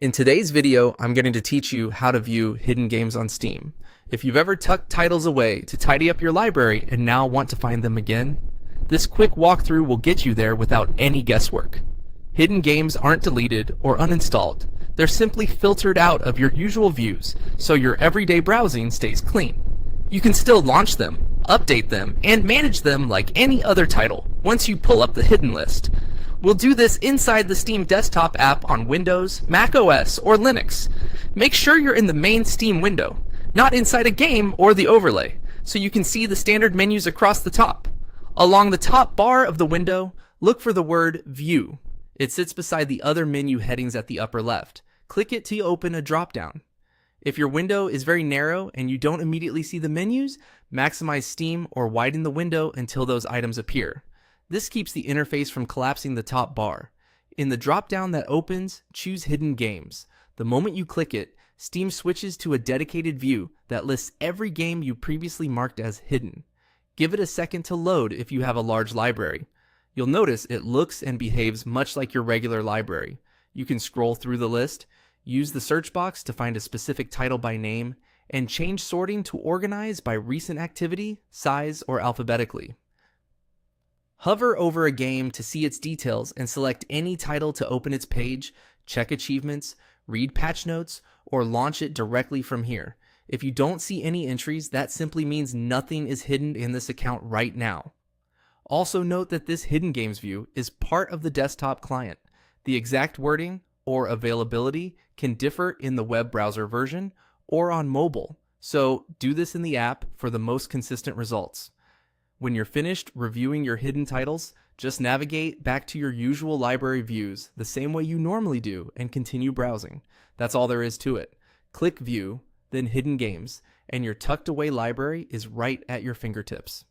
In today's video, I'm going to teach you how to view hidden games on Steam. If you've ever tucked titles away to tidy up your library and now want to find them again, this quick walkthrough will get you there without any guesswork. Hidden games aren't deleted or uninstalled. They're simply filtered out of your usual views, so your everyday browsing stays clean. You can still launch them, update them, and manage them like any other title once you pull up the hidden list. We'll do this inside the Steam desktop app on Windows, Mac OS, or Linux. Make sure you're in the main Steam window, not inside a game or the overlay, so you can see the standard menus across the top. Along the top bar of the window, look for the word View. It sits beside the other menu headings at the upper left. Click it to open a drop-down. If your window is very narrow and you don't immediately see the menus, maximize Steam or widen the window until those items appear. This keeps the interface from collapsing the top bar. In the drop-down that opens, choose Hidden Games. The moment you click it, Steam switches to a dedicated view that lists every game you previously marked as hidden. Give it a second to load if you have a large library. You'll notice it looks and behaves much like your regular library. You can scroll through the list, use the search box to find a specific title by name, and change sorting to organize by recent activity, size, or alphabetically. Hover over a game to see its details and select any title to open its page, check achievements, read patch notes, or launch it directly from here. If you don't see any entries, that simply means nothing is hidden in this account right now. Also note that this Hidden Games view is part of the desktop client. The exact wording or availability can differ in the web browser version or on mobile, so do this in the app for the most consistent results. When you're finished reviewing your hidden titles, just navigate back to your usual library views the same way you normally do and continue browsing. That's all there is to it. Click View, then Hidden Games, and your tucked away library is right at your fingertips.